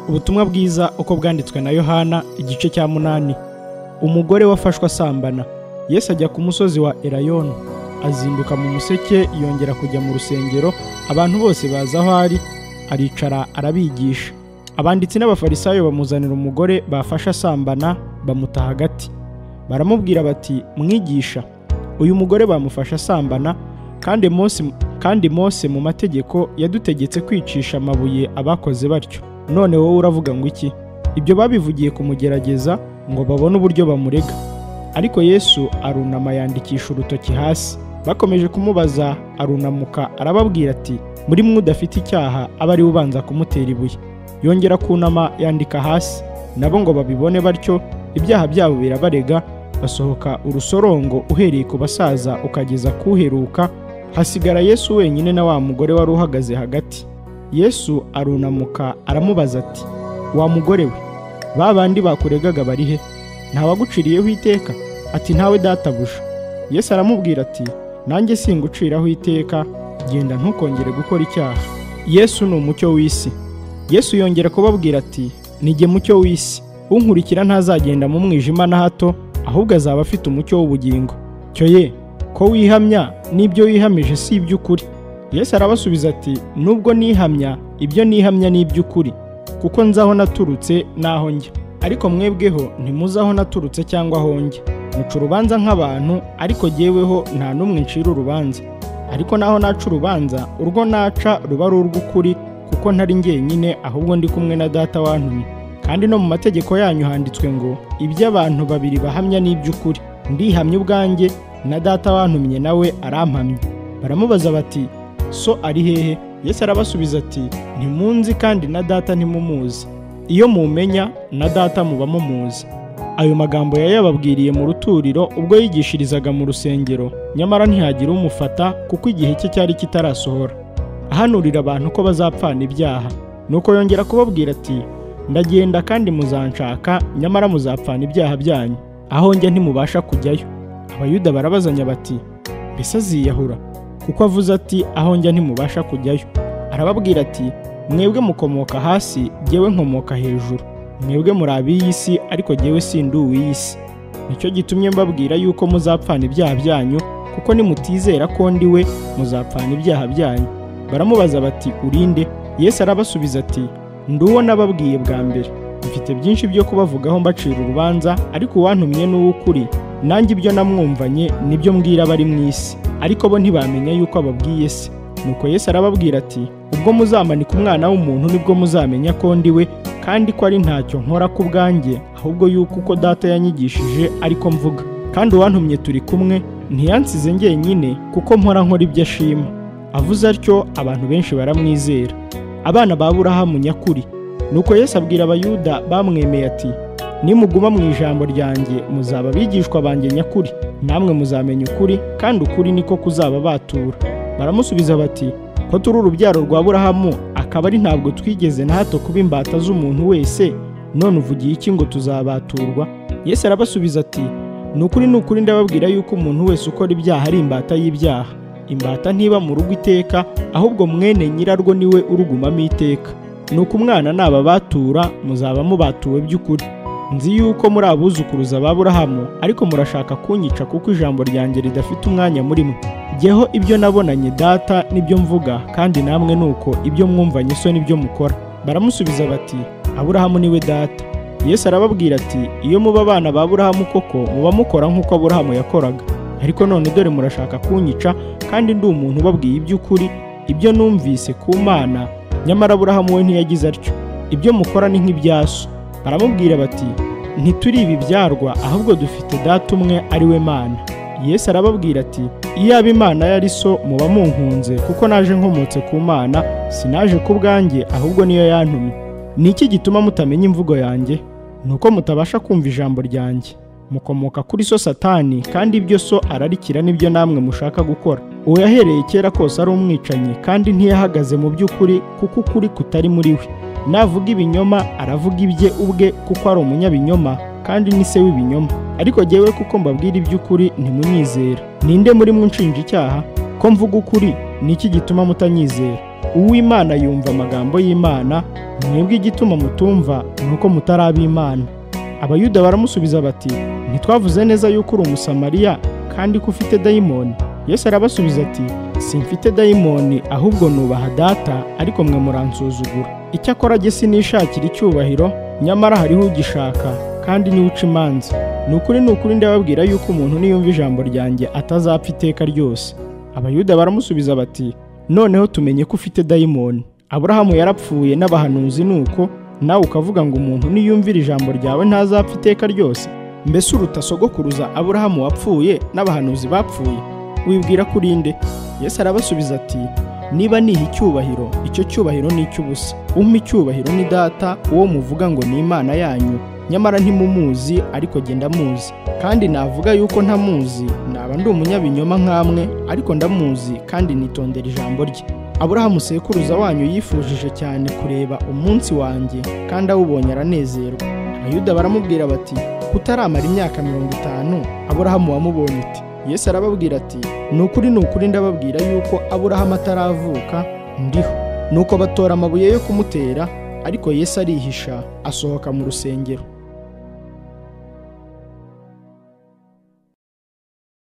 Ubutumwa bwiza uko bwanditswe na Yohana igice cya munani. Umugore wafashwe asambana. Yesu ajya ku musozi wa Elayono, azinduka mu museke, yongera kujya mu rusengero. Abantu bose baza aho ari, aricara arabigisha. Abanditsi n'abafarisayo bamuzanira umugore bafashe asambana, bamuta hagati. Baramubwira bati, mwigisha, uyu mugore bamufashe asambana, kandi Mose mu mategeko yadutegetse kwicisha amabuye abakoze batyo. None wowe uravuga ngo iki? Ibyo babivugiye kumugerageza ngo babone uburyo bamurega. Ariko Yesu arunama yandikisha urutoki hasi. Bakomeje kumubaza, arunamuka arababwira ati, muri mwe udafite icyaha aba ari ubanza kumutera ibuye. Yongera kunama yandika hasi. Nabo ngo babibone batyo, ibyaha byabo birabarega. Basohoka urusorongo uhereye ku basaza ukageza kuheruka. Hasigara Yesu wenyine na wa mugore wari uhagaze hagati. Yesu arunamuka aramubaza ati, wa mugore we, ba bandi bakuregaga bari he? Ntawaguciriyeho iteka? Ati, ntawe databuja. Yesu aramubwira ati, nanjye singuciraho iteka, genda ntukongere gukora icyaha. Yesu ni umucyo w'isi. Yesu yongera kubabwira ati, nijye mucyo w'isi. Unkurikira ntazagenda mu mwijima na hato, ahubwo azaba afite umucyo w'ubugingo. Cyo ye, ko wihamya n'ibyo wihamije si iby'ukuri? Yesu arabasubiza ati, nubwo nihamya, ibyo nihamya ni iby'ukuri, kuko nzi aho naturutse n'aho njya. Ariko mwebweho ntimuzi aho naturutse cyangwa aho njya. Muca urubanza nk'abantu, ariko jyeweho nta n'umwe ncira urubanza. Ariko naho naca urubanza, urwo naca ruba ari urw'ukuri, kuko ntari njyenyine, ahubwo ndi kumwe na Data wantumye. Kandi no mu mategeko yanyu handitswe ngo, ibyo abantu babiri bahamya ni iby'ukuri. Ndihamya ubwanjye, na Data wantumye nawe arampamye. Baramubaza bati, so ari hehe? Yesu arabasubiza ati, ntimunzi kandi na Data ntimumuzi. Iyo mumenya, na Data muba mumuzi. Ayo magambo yayababwiriye mu ruturiro ubwo yigishirizaga mu rusengero, nyamara ntihagira umufata, kuko igihe cye cyari kitarasohora. Ahanurira abantu ko bazapfana ibyaha. Nuko yongera kubabwira ati, ndagenda kandi muzanshaka, nyamara muzapfana ibyaha byanyu. Aho njya ntimubasha kujyayo. Abayuda barabazanya bati, mbese aziyahura? Kuko avuze ati, aho njya ntimubasha kujyayo. Arababwira ati, mwebwe mukomoka hasi, jyewe nkomoka hejuru. Mwebwe muri ab'iyi si, ariko jyewe sindi uw'iyi si. Nicyo gitumye mbabwira yuko muzapfana ibyaha byanyu, kuko nimutizera ko ndi we, muzapfana ibyaha byanyu. Baramubaza bati, urinde? Yesu arabasubiza ati, ndi uwo nababwiye bwa mbere. Mfite byinshi byo kubavugaho mbacira urubanza, ariko uwantumye ni uw'ukuri, nanjye ibyo namwumvanye nibyo mbwira abari mu isi, ariko bo ntibamenya yuko ababwiye se. Nuko Yesu arababwira ati, ubwo muzamanika Umwana w'umuntu nibwo muzamenya ko ndi we, kandi ko ari ntacyo nkora ku bwanjye, ahubwo yuko uko Data yanyigishije ariko mvuga. Kandi uwantumye turi kumwe, ntiyansize njyenyine, kuko nkora ibyo ashima. Avuze atyo, abantu benshi baramwizera. Abana ba Aburahamu nyakuri. Nuko Yesu abwira Abayuda bamwemeye ati, nimuguma mu ijambo ryanjye, muzaba abigishwa banjye nyakuri, namwe muzamenya ukuri, kandi ukuri niko kuzababatura. Baramusubiza bati, ko turi urubyaro rwa Aburahamu, akaba ari ntabwo twigeze na hato kuba imbata z'umuntu wese, none uvugiye iki ngo tuzabaturwa? Yesu arabasubiza ati, ni ukuri ndababwira yuko umuntu wese ukora ibyaha ari imbata y'ibyaha. Imbata ntiba mu rugo iteka, ahubwo mwene nyirarwo niwe urugumamo iteka. Nuko umwana nababatura, muzaba mubatuwe by'ukuri. Nzi yuko muri abuzukuruza ba Aburahamu, ariko murashaka kunyica kuko ijambo ryanjye ridafite umwanya muri mwe. Jyeho ibyo nabonanye Data nibyo mvuga, kandi namwe nuko ibyo mwumvanye so nibyo mukora. Baramusubiza bati, Aburahamu niwe Data. Yesu arababwira ati, iyo muba abana ba Aburahamu koko, muba mukora nk'uko Aburahamu yakoraga. Ariko none dore murashaka kunyica, kandi ndi umuntu ubabwiye iby'ukuri, ibyo numvise ku Mana, nyamara Aburahamu we ntiyagize atyo. Ibyo mukora ni nk'ibya so. Baramubwira bati, ntituri ibibyarwa, ahubwo dufite Data umwe ari we Mana. Yesu arababwira ati, iyaba Imana yari so, muba munkunze, kuko naje nkomotse ku Mana, sinaje ku bwanjye, ahubwo niyo yantumye. Ni iki gituma mutamenya imvugo yanjye? Nuko mutabasha kumva ijambo ryanjye. Mukomoka kuri so Satani, kandi ibyo so ararikira nibyo namwe mushaka gukora. Uwo yahereye kera kose ari umwicanyi, kandi ntiyahagaze mu by'ukuri, kuko ukuri kutari muri we. Navuga ibinyoma, aravuga ibye ubwe, kuko ari umunyabinyoma, kandi ni se w'ibinyoma. Ariko jyewe kuko mbabwira iby'ukuri ntimunyizera. Ninde muri mwe unshinja icyaha? Ko mvuga ukuri, ni iki gituma mutanyizera? uw'Imana yumva amagambo y'Imana, mwebwe igituma mutumva nuko mutari ab'Imana. Abayuda baramusubiza bati, ntitwavuze neza yuko uri umusamariya kandi ko ufite dayimoni? Yesu arabasubiza ati, simfite dayimoni, ahubwo nubaha Data, ariko mwe muransuzugura. Icyakora jye sinishakira icyubahiro, nyamara hariho ugishaka, kandi niwe uca imanza. Ni ukuri ndababwira yuko umuntu niyumva ijambo ryanjye atazapfa iteka ryose. Abayuda baramusubiza bati, noneho tumenye ko ufite dayimoni. Aburahamu yarapfuye n'abahanuzi, nuko nawe ukavuga ngo umuntu niyumvira ijambo ryawe ntazapfa iteka ryose? Mbese uruta sogokuruza Aburahamu wapfuye n'abahanuzi bapfuye? Wibwira ko uri nde? Yesu arabasubiza ati, niba niha icyubahiro, icyo cyubahiro ni icy'ubusa. Umpa icyubahiro ni Data, uwo muvuga ngo ni Imana yanyu, nyamara ntimumuzi, ariko jye ndamuzi. Kandi navuga yuko ntamuzi, naba ndi umunyabinyoma nk'amwe, ariko ndamuzi kandi nitondera ijambo rye. Aburahamu sekuruza wanyu yifujije cyane kureba umunsi wanjye, kandi awubonye aranezerwa. Abayuda baramubwira bati, kutaramara imyaka 50 Aburahamu wamubonye ute? Yesu arababwira ati, ni ukuri ndababwira yuko Aburahamu ataravuka ndiho. Nuko batora amabuye yo kumutera, ariko Yesu arihisha, asohoka mu rusengero.